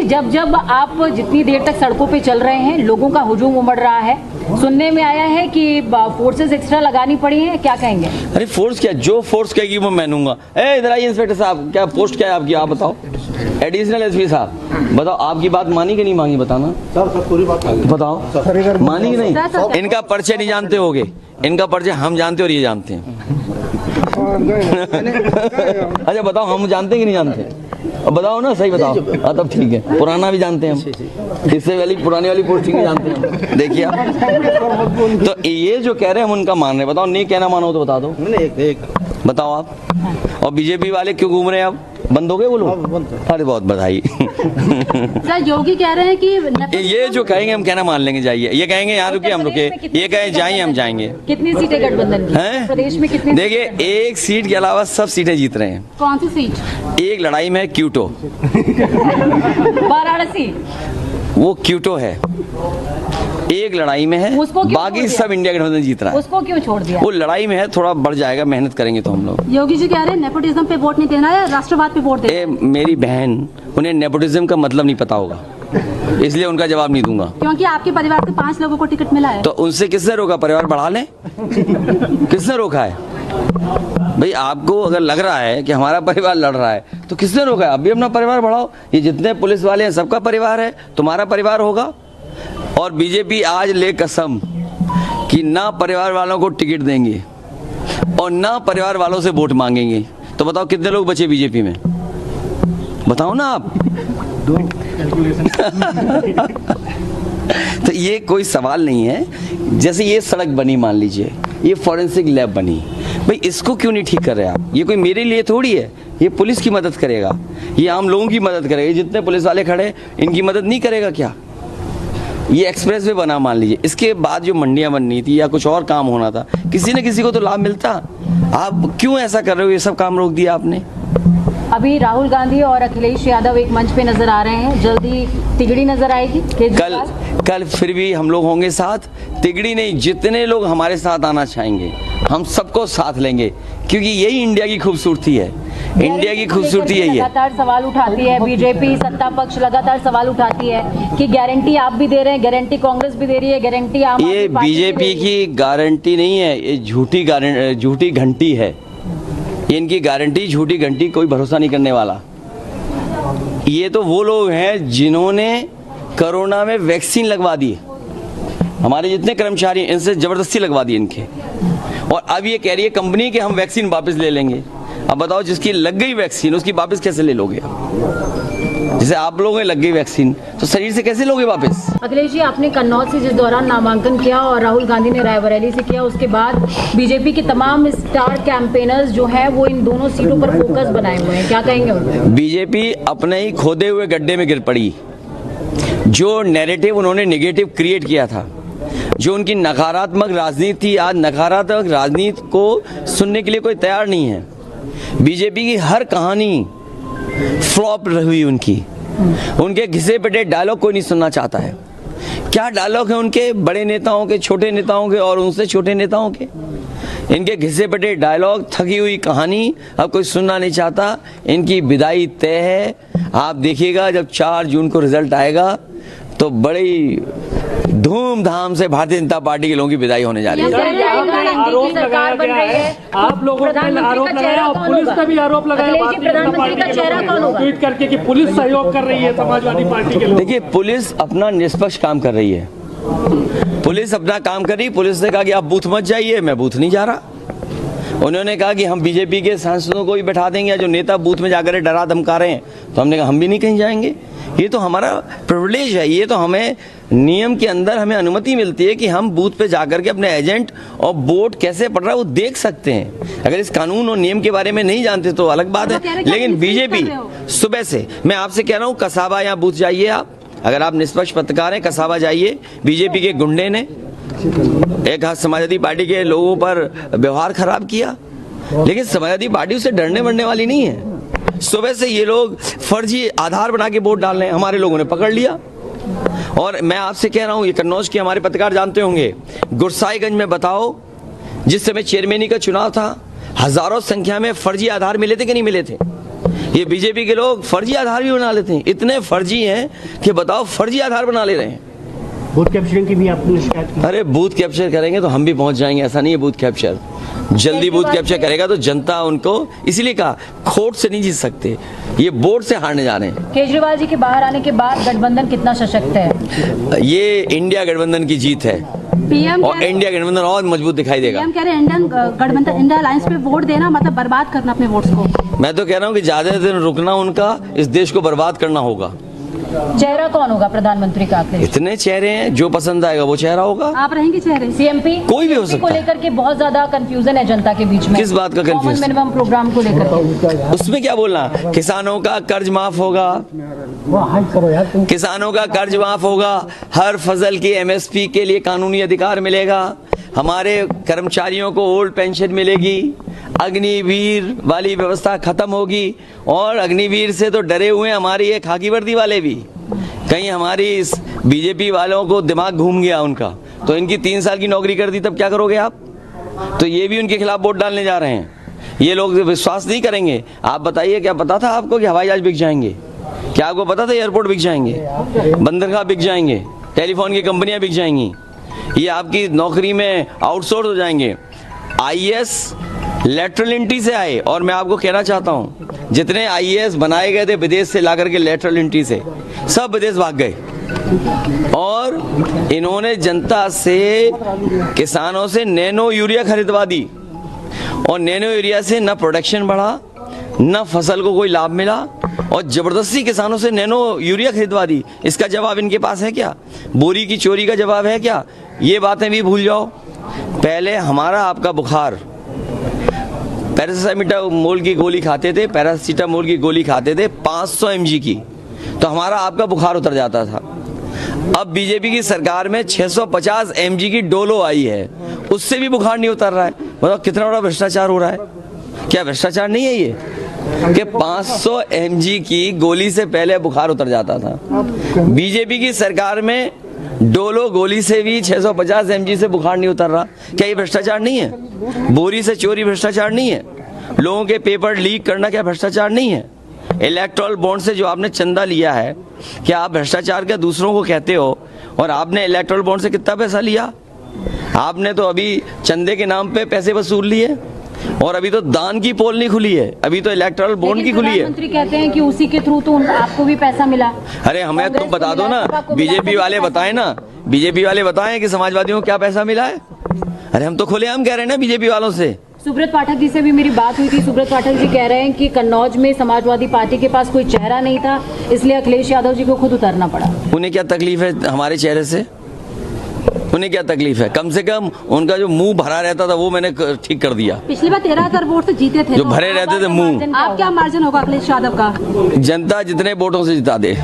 जब जब आप जितनी देर तक सड़कों पे चल रहे हैं, लोगों का हुजूम उमड़ रहा है, सुनने में आया है कि फोर्सेस एक्स्ट्रा लगानी पड़ी है, क्या कहेंगे? अरे फोर्स क्या, जो फोर्स कहेगी वो मैं लूंगा। इधर आइए इंस्पेक्टर साहब, क्या पोस्ट क्या है आपकी, आप बताओ। एडिशनल एसपी साहब बताओ, आपकी बात मानी कि नहीं मानी, बताना सर, पूरी बात बताओ, मानी कि नहीं? इनका परिचय नहीं जानते होगे, इनका परिचय हम जानते और ये जानते हैं। अच्छा बताओ, हम जानते कि नहीं जानते? अब बताओ ना, सही बताओ। हाँ तब ठीक है, पुराना भी जानते हैं हम, इससे वाली पुरानी वाली पोस्टिंग भी जानते हैं हम। देखिए आप, तो ये जो कह रहे हैं हम उनका मान रहे हैं। बताओ, नहीं कहना मानो तो बता दो, बताओ आप। और बीजेपी वाले क्यों घूम रहे हैं अब, बंद हो गए वो लोग? अरे बहुत बधाई। सर योगी कह रहे हैं कि ये जो कहेंगे हम कहना मान लेंगे, जाइए। ये कहेंगे यहाँ रुके हम रुके, ये कहें जाइए हम जाएंगे। कितनी सीटें गठबंधन की हैं? प्रदेश में कितनी? देखिए, एक सीट के अलावा सब सीटें जीत रहे हैं। कौन सी सीट? एक लड़ाई में है क्यूटो, वाराणसी, वो क्यूटो है, एक लड़ाई में है, बाकी सब इंडिया गठबंधन जीत रहा है। उसको क्यों छोड़ दिया? वो लड़ाई में है, थोड़ा बढ़ जाएगा, मेहनत करेंगे तो हम लोग। योगी जी कह रहे हैं नेपोटिज्म पे वोट नहीं देना है, राष्ट्रवाद पे वोट देना। मेरी बहन, उन्हें नेपोटिज्म का मतलब नहीं पता होगा, इसलिए उनका जवाब नहीं दूंगा। क्योंकि आपके परिवार से 5 लोगों को टिकट मिला है। तो उनसे किसने रोका? परिवार बढ़ा लें, किसने रोका है भाई? आपको अगर लग रहा है कि हमारा परिवार लड़ रहा है तो किसने रोका है? अभी अपना परिवार बढ़ाओ। ये जितने पुलिस वाले हैं सबका परिवार है, तुम्हारा परिवार होगा। और बीजेपी आज ले कसम कि ना परिवार वालों को टिकट देंगे और ना परिवार वालों से वोट मांगेंगे। तो बताओ कितने लोग बचे बीजेपी में, बताओ ना आप। तो ये कोई सवाल नहीं है। जैसे ये सड़क बनी, मान लीजिए ये फॉरेंसिक लैब बनी, भाई इसको क्यों नहीं ठीक कर रहे आप? ये कोई मेरे लिए थोड़ी है, ये पुलिस की मदद करेगा, ये आम लोगों की मदद करेगा। जितने पुलिस वाले खड़े इनकी मदद नहीं करेगा क्या? ये एक्सप्रेस वे बना, मान लीजिए इसके बाद जो मंडियां बननी थी या कुछ और काम होना था, किसी न किसी को तो लाभ मिलता। आप क्यों ऐसा कर रहे हो? ये सब काम रोक दिया आपने। अभी राहुल गांधी और अखिलेश यादव एक मंच पे नजर आ रहे हैं, जल्दी तिगड़ी नजर आएगी। कल फिर भी हम लोग होंगे साथ। तिगड़ी नहीं, जितने लोग हमारे साथ आना चाहेंगे हम सबको साथ लेंगे, क्योंकि यही इंडिया की खूबसूरती है। इंडिया की खूबसूरती यही है। लगातार सवाल उठाती है बीजेपी, सत्ता पक्ष लगातार सवाल उठाती है कि गारंटी आप भी दे रहे हैं, गारंटी कांग्रेस भी दे रही है, गारंटी आम आदमी ये पार्टी बीजेपी की गारंटी नहीं है, ये झूठी घंटी है। इनकी गारंटी झूठी घंटी, कोई भरोसा नहीं करने वाला। ये तो वो लोग हैं जिन्होंने कोरोना में वैक्सीन लगवा दी। हमारे जितने कर्मचारी हैं इनसे जबरदस्ती लगवा दी इनके, और अब ये कह रही है कंपनी कि हम वैक्सीन वापस ले लेंगे। अब बताओ, जिसकी लग गई वैक्सीन उसकी वापस कैसे ले लोगे? जैसे आप लोगों ने लग गई वैक्सीन तो शरीर से कैसे लोगे वापस? अखिलेश जी, आपने कन्नौज से जिस दौरान नामांकन किया और राहुल गांधी ने रायबरेली से किया, उसके बाद बीजेपी के तमाम स्टार कैंपेनर्स जो हैं वो इन दोनों सीटों पर फोकस बनाए हुए हैं, क्या कहेंगे उनको? बीजेपी अपने ही खोदे हुए गड्ढे में गिर पड़ी। जो नैरेटिव उन्होंने नेगेटिव क्रिएट किया था, जो उनकी नकारात्मक राजनीति थी, आज नकारात्मक राजनीति को सुनने के लिए कोई तैयार नहीं है। बीजेपी की हर कहानी फ्लॉप रही उनकी। उनके घिसे पिटे डायलॉग कोई नहीं सुनना चाहता है। क्या डायलॉग है उनके, बड़े नेताओं के, छोटे नेताओं के और उनसे छोटे नेताओं के? इनके घिसे पिटे डायलॉग, थकी हुई कहानी अब कोई सुनना नहीं चाहता। इनकी विदाई तय है। आप देखिएगा जब 4 जून को रिजल्ट आएगा तो बड़ी धूमधाम से भारतीय जनता पार्टी के लोगों की विदाई होने जा रही है। आरोप लगाया गया है, आप लोगों ने आरोप लगाया और पुलिस ने भी आरोप लगाया भारतीय जनता पार्टी के लोगों ने ट्वीट करके कि पुलिस सहयोग कर रही है समाजवादी पार्टी के लोग। देखिए, पुलिस अपना निष्पक्ष काम कर रही है। पुलिस अपना काम कर रही। पुलिस ने कहा कि आप बूथ मत जाइए, मैं बूथ नहीं जा रहा। उन्होंने कहा कि हम बीजेपी के सांसदों को भी बैठा देंगे, जो नेता बूथ में जाकर डरा धमका रहे हैं, तो हमने कहा हम भी नहीं कहीं जाएंगे। ये तो हमारा प्रिविलेज है, ये तो हमें नियम के अंदर हमें अनुमति मिलती है कि हम बूथ पे जाकर के अपने एजेंट और वोट कैसे पड़ रहा है वो देख सकते हैं। अगर इस कानून और नियम के बारे में नहीं जानते तो अलग बात है। लेकिन बीजेपी सुबह से, मैं आपसे कह रहा हूँ, कसाबा या बूथ जाइए आप, अगर आप निष्पक्ष पत्रकार हैं, कसाबा जाइए। बीजेपी के गुंडे ने एक हाथ समाजवादी पार्टी के लोगों पर व्यवहार खराब किया, लेकिन समाजवादी पार्टी उससे डरने बढ़ने वाली नहीं है। सुबह से ये लोग फर्जी आधार बना के वोट डाल रहे हैं, हमारे लोगों ने पकड़ लिया। और मैं आपसे कह रहा हूं, ये कन्नौज के हमारे पत्रकार जानते होंगे, गुरसाईगंज में बताओ, जिस समय चेयरमैनी का चुनाव था, हजारों संख्या में फर्जी आधार मिले थे कि नहीं मिले थे? ये बीजेपी के लोग फर्जी आधार भी बना लेते हैं, इतने फर्जी हैं कि बताओ फर्जी आधार बना ले रहे हैं। बूथ कैप्चरिंग की भी आपने शिकायत की? अरे बूथ कैप्चर करेंगे तो हम भी पहुंच जाएंगे, ऐसा नहीं है बूथ कैप्चर। जल्दी बूथ कैप्चर करेगा तो जनता उनको, इसीलिए कहा खोट से नहीं जीत सकते, ये वोट से हारने जा रहे हैं। केजरीवाल जी के बाहर आने के बाद गठबंधन कितना सशक्त है? ये इंडिया गठबंधन की जीत है पीएम और इंडिया गठबंधन और मजबूत दिखाई देगा। पीएम कह रहे हैं इंडियन गठबंधन इंडिया अलायंस पे वोट देना मतलब बर्बाद करना अपने वोट्स को। मैं तो कह रहा हूँ कि ज्यादा दिन रुकना उनका, इस देश को बर्बाद करना होगा। चेहरा कौन होगा प्रधानमंत्री का? अखिलेश इतने चेहरे हैं, जो पसंद आएगा वो चेहरा होगा। आप रहेंगे चेहरे? सीएमपी कोई भी हो को सकता है। लेकर के बहुत ज्यादा कंफ्यूजन है जनता के बीच में। किस बात का कॉमन कंफ्यूजन? मिनिमम प्रोग्राम को लेकर के उसमें क्या बोलना, किसानों का कर्ज माफ होगा, किसानों का कर्ज माफ होगा, हर फसल की एमएसपी के लिए कानूनी अधिकार मिलेगा, हमारे कर्मचारियों को ओल्ड पेंशन मिलेगी, अग्निवीर वाली व्यवस्था खत्म होगी। और अग्निवीर से तो डरे हुए हैं हमारी ये खाकी वर्दी वाले भी, कहीं हमारी इस बीजेपी वालों को दिमाग घूम गया उनका, तो इनकी 3 साल की नौकरी कर दी, तब क्या करोगे आप? तो ये भी उनके खिलाफ वोट डालने जा रहे हैं। ये लोग विश्वास नहीं करेंगे। आप बताइए, क्या पता था आपको कि हवाई जहाज बिक जाएंगे? क्या आपको पता था एयरपोर्ट बिक जाएंगे, बंदरगाह बिक जाएंगे, टेलीफोन की कंपनियां बिक जाएंगी, ये आपकी नौकरी में आउटसोर्स हो जाएंगे? आईएएस लेटरल एंट्री से आए, और मैं आपको कहना चाहता हूं जितने आईएएस बनाए गए थे विदेश से लाकर के लेटरल एंट्री से, सब विदेश भाग गए। और इन्होंने जनता से, किसानों से नैनो यूरिया खरीदवा दी, और नैनो यूरिया से न प्रोडक्शन बढ़ा, न फसल को कोई लाभ मिला, और जबरदस्ती किसानों से नैनो यूरिया खरीदवा दी। इसका जवाब इनके पास है क्या? बोरी की चोरी का जवाब है क्या? ये बातें भी भूल जाओ। पहले हमारा आपका बुखार, पैरासीटामोल की गोली खाते थे, पैरासीटामोल की गोली खाते थे 500 mg की, तो हमारा आपका बुखार उतर जाता था। अब बीजेपी की सरकार में 650 mg की डोलो आई है, उससे भी बुखार नहीं उतर रहा है। मतलब कितना बड़ा भ्रष्टाचार हो रहा है? क्या भ्रष्टाचार नहीं है ये कि 500 mg की गोली से पहले बुखार उतर जाता था? बीजेपी की सरकार में डोलो गोली से भी 650 mg से बुखार नहीं उतर रहा। क्या ये भ्रष्टाचार नहीं है? बोरी से चोरी भ्रष्टाचार नहीं है? लोगों के पेपर लीक करना क्या भ्रष्टाचार नहीं है? इलेक्टोरल बॉन्ड से जो आपने चंदा लिया है, क्या आप भ्रष्टाचार का दूसरों को कहते हो? और आपने इलेक्टोरल बॉन्ड से कितना पैसा लिया? आपने तो अभी चंदे के नाम पे पैसे वसूल लिए, और अभी तो दान की पोल नहीं खुली है, अभी तो इलेक्टोरल बॉन्ड की खुली है। प्रधानमंत्री कहते हैं कि उसी के थ्रू तो आपको भी पैसा मिला। अरे हमें तुम बता दो ना, बीजेपी वाले बताएं ना, बीजेपी वाले बताएं कि समाजवादियों को क्या पैसा मिला है। अरे हम तो खुलेआम कह रहे हैं ना बीजेपी वालों से। सुब्रत पाठक जी से भी मेरी बात हुई थी। सुब्रत पाठक जी कह रहे हैं कि कन्नौज में समाजवादी पार्टी के पास कोई चेहरा नहीं था, इसलिए अखिलेश यादव जी को खुद उतरना पड़ा। उन्हें क्या तकलीफ है हमारे चेहरे से? उन्हें क्या तकलीफ है? कम से कम उनका जो मुंह भरा रहता था वो मैंने ठीक कर दिया। पिछली बार 13,000 वोट से जीते थे, जो भरे रहते थे मुंह, आप क्या मार्जिन होगा अखिलेश यादव का? जनता जितने वोटों से जिता दे।